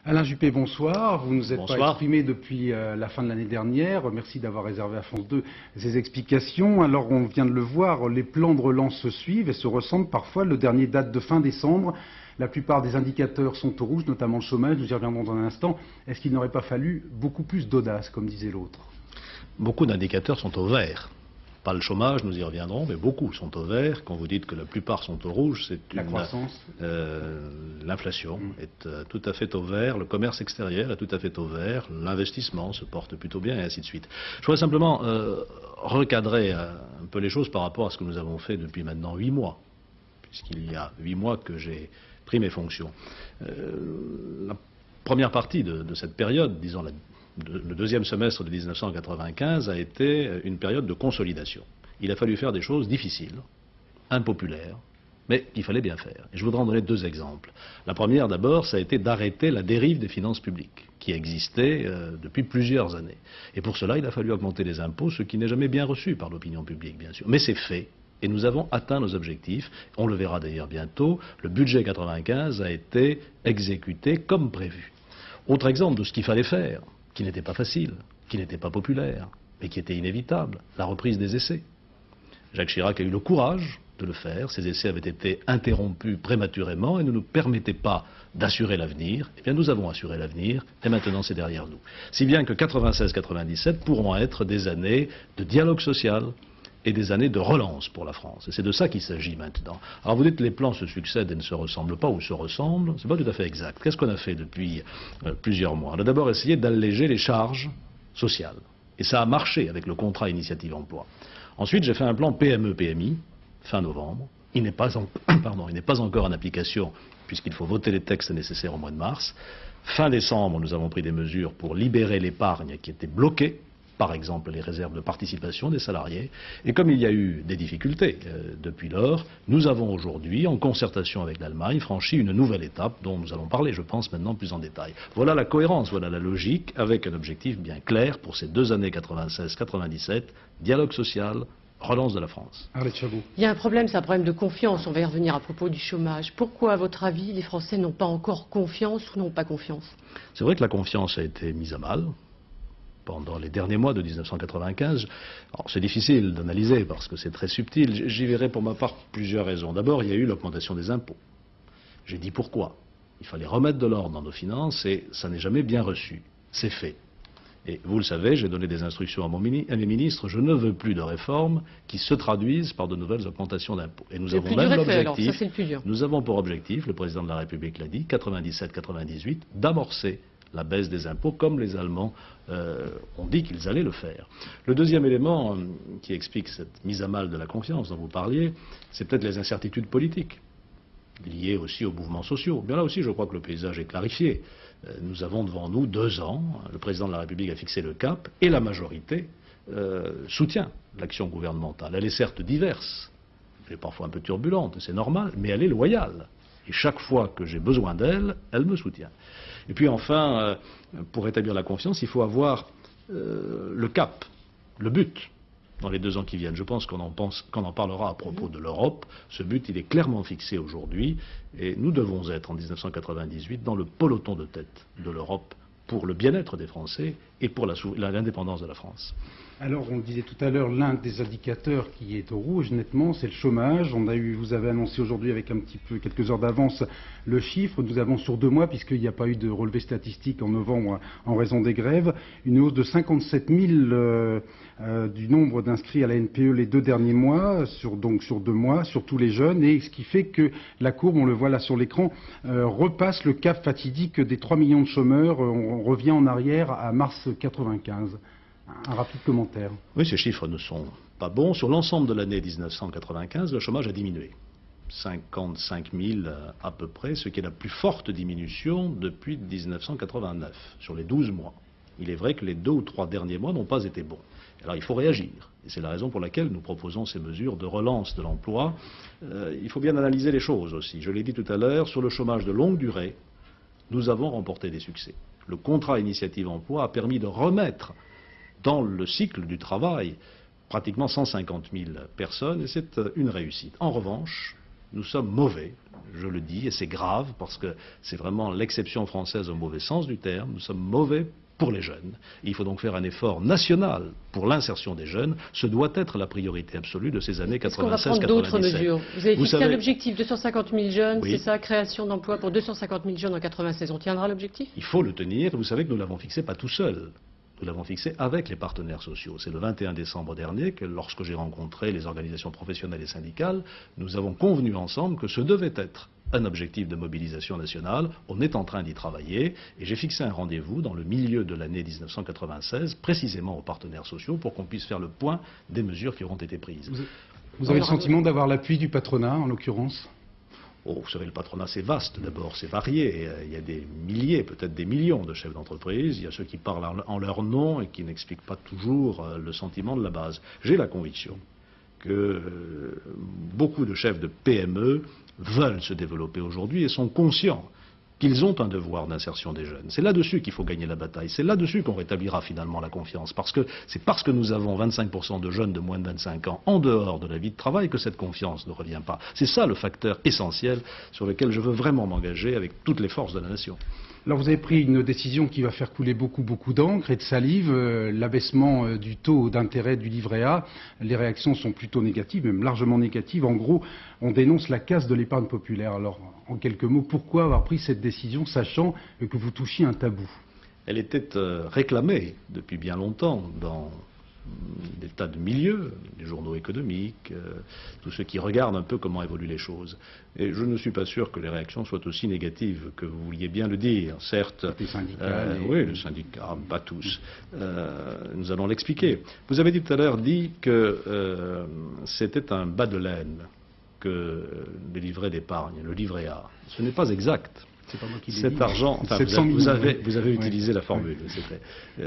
Alain Juppé, bonsoir. Vous ne nous êtes pas Bonsoir. exprimé depuis la fin de l'année dernière. Merci d'avoir réservé à France 2 ces explications. Alors, on vient de le voir, les plans de relance se suivent et se ressemblent parfois. Le dernier date de fin décembre. La plupart des indicateurs sont au rouge, notamment le chômage. Nous y reviendrons dans un instant. Est-ce qu'il n'aurait pas fallu beaucoup plus d'audace, comme disait l'autre? Beaucoup d'indicateurs sont au vert. Pas le chômage, nous y reviendrons, mais beaucoup sont au vert. Quand vous dites que la plupart sont au rouge, c'est La croissance. L'inflation est tout à fait au vert, le commerce extérieur est tout à fait au vert, l'investissement se porte plutôt bien et ainsi de suite. Je voudrais simplement recadrer un peu les choses par rapport à ce que nous avons fait depuis maintenant 8 mois, puisqu'il y a 8 mois que j'ai pris mes fonctions. La première partie de cette période, disons le deuxième semestre de 1995 a été une période de consolidation. Il a fallu faire des choses difficiles, impopulaires, mais qu'il fallait bien faire. Et je voudrais en donner deux exemples. La première, d'abord, ça a été d'arrêter la dérive des finances publiques, qui existait depuis plusieurs années. Et pour cela, il a fallu augmenter les impôts, ce qui n'est jamais bien reçu par l'opinion publique, bien sûr. Mais c'est fait. Et nous avons atteint nos objectifs. On le verra d'ailleurs bientôt. Le budget 95 a été exécuté comme prévu. Autre exemple de ce qu'il fallait faire, qui n'était pas facile, qui n'était pas populaire, mais qui était inévitable, la reprise des essais. Jacques Chirac a eu le courage de le faire. Ces essais avaient été interrompus prématurément et ne nous permettaient pas d'assurer l'avenir. Eh bien, nous avons assuré l'avenir et maintenant c'est derrière nous. Si bien que 96-97 pourront être des années de dialogue social et des années de relance pour la France. Et c'est de ça qu'il s'agit maintenant. Alors vous dites que les plans se succèdent et ne se ressemblent pas ou se ressemblent. C'est pas tout à fait exact. Qu'est-ce qu'on a fait depuis plusieurs mois? On a d'abord essayé d'alléger les charges sociales. Et ça a marché avec le contrat initiative emploi. Ensuite, j'ai fait un plan PME-PMI, fin novembre. Il n'est pas encore en application puisqu'il faut voter les textes nécessaires au mois de mars. Fin décembre, nous avons pris des mesures pour libérer l'épargne qui était bloquée. Par exemple les réserves de participation des salariés. Et comme il y a eu des difficultés depuis lors, nous avons aujourd'hui, en concertation avec l'Allemagne, franchi une nouvelle étape dont nous allons parler, je pense, maintenant plus en détail. Voilà la cohérence, voilà la logique, avec un objectif bien clair pour ces 2 années 96-97, dialogue social, relance de la France. Arlette Chabot. Il y a un problème, c'est un problème de confiance. On va y revenir à propos du chômage. Pourquoi, à votre avis, les Français n'ont pas encore confiance ou n'ont pas confiance? C'est vrai que la confiance a été mise à mal pendant les derniers mois de 1995. Alors, c'est difficile d'analyser parce que c'est très subtil. J'y verrai pour ma part plusieurs raisons. D'abord, il y a eu l'augmentation des impôts. J'ai dit pourquoi. Il fallait remettre de l'ordre dans nos finances et ça n'est jamais bien reçu. C'est fait. Et vous le savez, j'ai donné des instructions à mes ministres. Je ne veux plus de réformes qui se traduisent par de nouvelles augmentations d'impôts. Et nous avons même l'objectif, nous avons pour objectif, le président de la République l'a dit, 97-98, d'amorcer la baisse des impôts, comme les Allemands ont dit qu'ils allaient le faire. Le deuxième élément qui explique cette mise à mal de la confiance dont vous parliez, c'est peut-être les incertitudes politiques, liées aussi aux mouvements sociaux. Bien là aussi, je crois que le paysage est clarifié. Nous avons devant nous 2 ans, le président de la République a fixé le cap, et la majorité soutient l'action gouvernementale. Elle est certes diverse, elle est parfois un peu turbulente, c'est normal, mais elle est loyale. Et chaque fois que j'ai besoin d'elle, elle me soutient. Et puis enfin, pour rétablir la confiance, il faut avoir le cap, le but dans les 2 ans qui viennent. Je pense qu'on en parlera à propos de l'Europe. Ce but, il est clairement fixé aujourd'hui et nous devons être en 1998 dans le peloton de tête de l'Europe pour le bien-être des Français et pour l'indépendance de la France. Alors, on le disait tout à l'heure, l'un des indicateurs qui est au rouge, nettement, c'est le chômage. Vous avez annoncé aujourd'hui avec quelques heures d'avance, le chiffre. Nous avons sur 2 mois, puisqu'il n'y a pas eu de relevé statistique en novembre en raison des grèves, une hausse de 57 000 du nombre d'inscrits à la NPE les 2 derniers mois, donc sur 2 mois, sur tous les jeunes, et ce qui fait que la courbe, on le voit là sur l'écran, repasse le cap fatidique des 3 millions de chômeurs. On revient en arrière à mars 95. Un rapide commentaire. Oui, ces chiffres ne sont pas bons. Sur l'ensemble de l'année 1995, le chômage a diminué. 55 000 à peu près, ce qui est la plus forte diminution depuis 1989, sur les 12 mois. Il est vrai que les 2 ou 3 derniers mois n'ont pas été bons. Alors il faut réagir. Et c'est la raison pour laquelle nous proposons ces mesures de relance de l'emploi. Il faut bien analyser les choses aussi. Je l'ai dit tout à l'heure, sur le chômage de longue durée, nous avons remporté des succès. Le contrat initiative emploi a permis de remettre dans le cycle du travail pratiquement 150 000 personnes, et c'est une réussite. En revanche, nous sommes mauvais. Je le dis, et c'est grave, parce que c'est vraiment l'exception française au mauvais sens du terme. Nous sommes mauvais pour les jeunes. Il faut donc faire un effort national pour l'insertion des jeunes. Ce doit être la priorité absolue de ces années 96-97. Est-ce qu'on va prendre d'autres mesures? Vous avez fixé un objectif, 250 000 jeunes, oui. C'est ça, création d'emplois pour 250 000 jeunes en 96. On tiendra l'objectif? Il faut le tenir. Vous savez que nous l'avons fixé pas tout seul. Nous l'avons fixé avec les partenaires sociaux. C'est le 21 décembre dernier que, lorsque j'ai rencontré les organisations professionnelles et syndicales, nous avons convenu ensemble que ce devait être un objectif de mobilisation nationale. On est en train d'y travailler et j'ai fixé un rendez-vous dans le milieu de l'année 1996, précisément aux partenaires sociaux, pour qu'on puisse faire le point des mesures qui auront été prises. Vous avez le sentiment d'avoir l'appui du patronat, en l'occurrence? Oh, vous savez, le patronat, c'est vaste d'abord, c'est varié. Il y a des milliers, peut-être des millions de chefs d'entreprise. Il y a ceux qui parlent en leur nom et qui n'expliquent pas toujours le sentiment de la base. J'ai la conviction que beaucoup de chefs de PME veulent se développer aujourd'hui et sont conscients qu'ils ont un devoir d'insertion des jeunes. C'est là-dessus qu'il faut gagner la bataille. C'est là-dessus qu'on rétablira finalement la confiance. Parce que c'est parce que nous avons 25% de jeunes de moins de 25 ans en dehors de la vie de travail que cette confiance ne revient pas. C'est ça le facteur essentiel sur lequel je veux vraiment m'engager avec toutes les forces de la nation. Alors vous avez pris une décision qui va faire couler beaucoup d'encre et de salive, l'abaissement du taux d'intérêt du livret A. Les réactions sont plutôt négatives, même largement négatives. En gros, on dénonce la casse de l'épargne populaire. Alors, en quelques mots, pourquoi avoir pris cette décision, sachant que vous touchiez un tabou? Elle était réclamée depuis bien longtemps dans des tas de milieux, les journaux économiques, tous ceux qui regardent un peu comment évoluent les choses. Et je ne suis pas sûr que les réactions soient aussi négatives que vous vouliez bien le dire. Certes, les syndicats, oui, les syndicats, pas tous. Nous allons l'expliquer. Vous avez tout à l'heure dit que c'était un bas de laine que le livret d'épargne, le livret A. Ce n'est pas exact. C'est pas moi qui l'ai dit. Cet argent, enfin, vous avez utilisé la formule.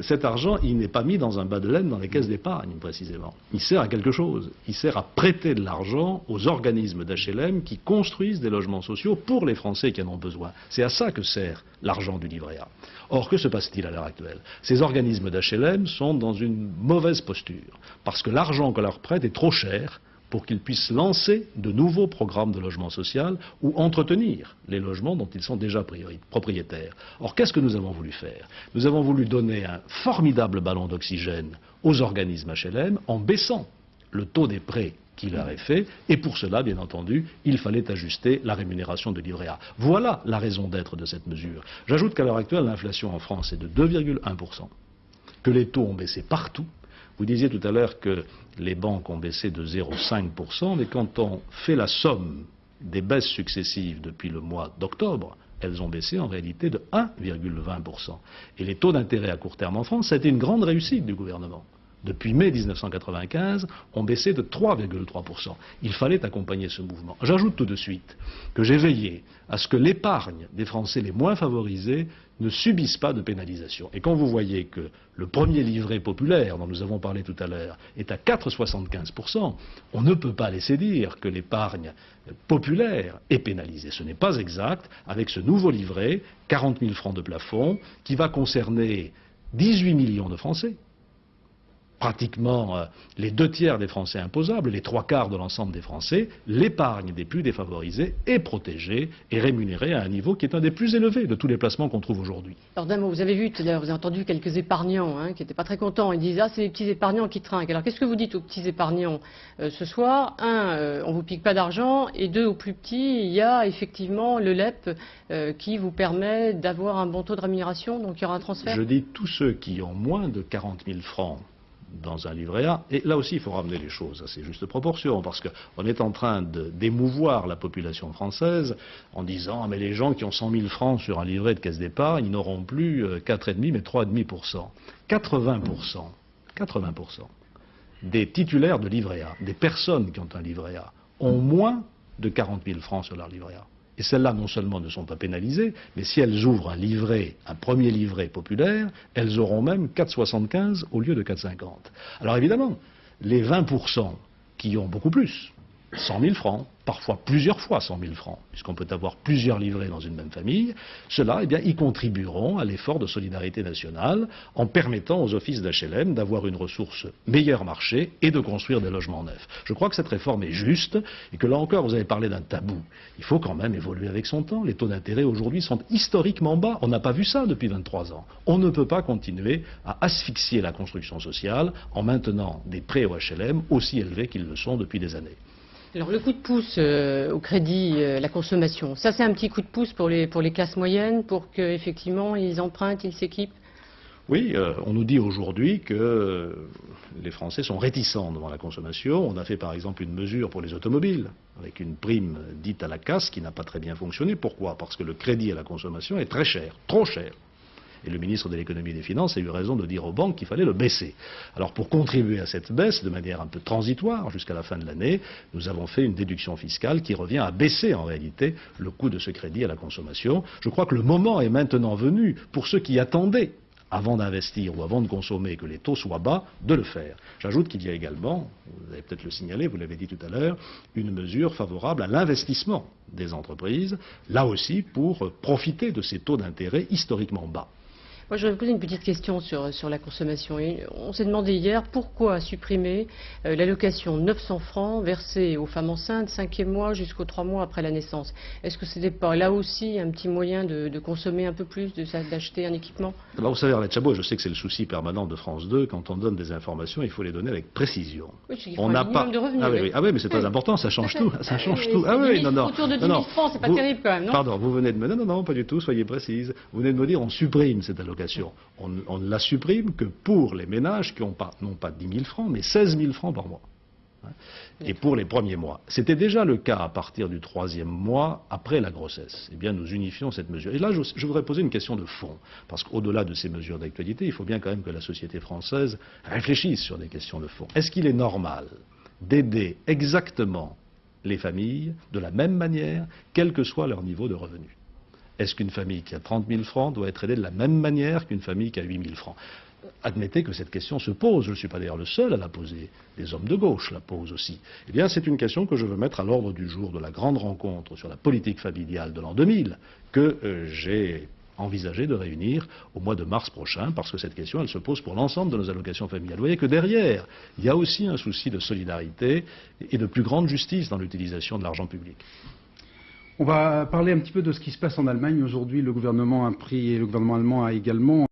Cet argent, il n'est pas mis dans un bas de laine dans les caisses d'épargne, précisément. Il sert à quelque chose. Il sert à prêter de l'argent aux organismes d'HLM qui construisent des logements sociaux pour les Français qui en ont besoin. C'est à ça que sert l'argent du livret A. Or, que se passe-t-il à l'heure actuelle? Ces organismes d'HLM sont dans une mauvaise posture, parce que l'argent qu'on leur prête est trop cher pour qu'ils puissent lancer de nouveaux programmes de logement social ou entretenir les logements dont ils sont déjà propriétaires. Or, qu'est-ce que nous avons voulu faire? Nous avons voulu donner un formidable ballon d'oxygène aux organismes HLM en baissant le taux des prêts qui leur est fait, et pour cela, bien entendu, il fallait ajuster la rémunération de livret A. Voilà la raison d'être de cette mesure. J'ajoute qu'à l'heure actuelle, l'inflation en France est de 2,1%, que les taux ont baissé partout. Vous disiez tout à l'heure que les banques ont baissé de 0,5%, mais quand on fait la somme des baisses successives depuis le mois d'octobre, elles ont baissé en réalité de 1,20%. Et les taux d'intérêt à court terme en France, ça a été une grande réussite du gouvernement. Depuis mai 1995, ont baissé de 3,3%. Il fallait accompagner ce mouvement. J'ajoute tout de suite que j'ai veillé à ce que l'épargne des Français les moins favorisés ne subisse pas de pénalisation. Et quand vous voyez que le premier livret populaire, dont nous avons parlé tout à l'heure, est à 4,75%, on ne peut pas laisser dire que l'épargne populaire est pénalisée. Ce n'est pas exact. Avec ce nouveau livret, 40 000 francs de plafond, qui va concerner 18 millions de Français, pratiquement les 2/3 des Français imposables, les 3/4 de l'ensemble des Français, l'épargne des plus défavorisés est protégée et rémunérée à un niveau qui est un des plus élevés de tous les placements qu'on trouve aujourd'hui. Alors d'un mot, vous avez vu tout à l'heure, vous avez entendu quelques épargnants qui n'étaient pas très contents. Ils disent « Ah, c'est les petits épargnants qui trinquent ». Alors qu'est-ce que vous dites aux petits épargnants ce soir? Un, on vous pique pas d'argent, et deux, aux plus petits, il y a effectivement le LEP qui vous permet d'avoir un bon taux de rémunération, donc il y aura un transfert? Je dis tous ceux qui ont moins de 40 000 francs dans un livret A, et là aussi il faut ramener les choses à ses justes proportions, parce qu'on est en train d'émouvoir la population française en disant mais les gens qui ont 100 000 francs sur un livret de caisse d'épargne, ils n'auront plus 4,5 mais 3,5%. 80% des titulaires de livret A, des personnes qui ont un livret A, ont moins de 40 000 francs sur leur livret A. Et celles-là, non seulement ne sont pas pénalisées, mais si elles ouvrent un premier livret populaire, elles auront même 4,75 au lieu de 4,50. Alors évidemment, les 20% qui ont beaucoup plus, 100 000 francs, parfois plusieurs fois 100 000 francs, puisqu'on peut avoir plusieurs livrets dans une même famille, ceux-là, eh bien, y contribueront à l'effort de solidarité nationale en permettant aux offices d'HLM d'avoir une ressource meilleur marché et de construire des logements neufs. Je crois que cette réforme est juste et que là encore, vous avez parlé d'un tabou. Il faut quand même évoluer avec son temps. Les taux d'intérêt aujourd'hui sont historiquement bas. On n'a pas vu ça depuis 23 ans. On ne peut pas continuer à asphyxier la construction sociale en maintenant des prêts au HLM aussi élevés qu'ils le sont depuis des années. Alors le coup de pouce au crédit, la consommation, ça c'est un petit coup de pouce pour les classes moyennes, pour qu'effectivement ils empruntent, ils s'équipent? Oui, on nous dit aujourd'hui que les Français sont réticents devant la consommation. On a fait par exemple une mesure pour les automobiles, avec une prime dite à la casse qui n'a pas très bien fonctionné. Pourquoi? Parce que le crédit à la consommation est très cher, trop cher. Et le ministre de l'économie et des finances a eu raison de dire aux banques qu'il fallait le baisser. Alors pour contribuer à cette baisse de manière un peu transitoire jusqu'à la fin de l'année, nous avons fait une déduction fiscale qui revient à baisser en réalité le coût de ce crédit à la consommation. Je crois que le moment est maintenant venu pour ceux qui attendaient avant d'investir ou avant de consommer que les taux soient bas, de le faire. J'ajoute qu'il y a également, vous allez peut-être le signaler, vous l'avez dit tout à l'heure, une mesure favorable à l'investissement des entreprises, là aussi pour profiter de ces taux d'intérêt historiquement bas. Moi, je vais vous poser une petite question sur la consommation. Et on s'est demandé hier pourquoi supprimer l'allocation 900 francs versée aux femmes enceintes 5e mois jusqu'aux 3 mois après la naissance. Est-ce que ce n'était pas là aussi un petit moyen de consommer un peu plus, d'acheter un équipement? Alors, vous savez, Arlette Chabot, je sais que c'est le souci permanent de France 2. Quand on donne des informations, il faut les donner avec précision. Oui, on n'a pas de revenus. Ah oui, mais c'est très important, ça change tout. Ça change tout. Ah oui, non. Autour de 10 000 francs, c'est pas terrible quand même, non? Pardon, vous venez de me... Non, pas du tout, soyez précise. Vous venez de me dire on supprime cette allocation. On ne la supprime que pour les ménages qui n'ont pas, non pas 10 000 francs, mais 16 000 francs par mois. Et pour les premiers mois. C'était déjà le cas à partir du 3e mois après la grossesse. Eh bien, nous unifions cette mesure. Et là, je voudrais poser une question de fond. Parce qu'au-delà de ces mesures d'actualité, il faut bien quand même que la société française réfléchisse sur des questions de fond. Est-ce qu'il est normal d'aider exactement les familles de la même manière, quel que soit leur niveau de revenu? Est-ce qu'une famille qui a 30 000 francs doit être aidée de la même manière qu'une famille qui a 8 000 francs? Admettez que cette question se pose. Je ne suis pas d'ailleurs le seul à la poser. Les hommes de gauche la posent aussi. Eh bien, c'est une question que je veux mettre à l'ordre du jour de la grande rencontre sur la politique familiale de l'an 2000 que j'ai envisagé de réunir au mois de mars prochain, parce que cette question, elle se pose pour l'ensemble de nos allocations familiales. Vous voyez que derrière, il y a aussi un souci de solidarité et de plus grande justice dans l'utilisation de l'argent public. On va parler un petit peu de ce qui se passe en Allemagne. Aujourd'hui, le gouvernement allemand a également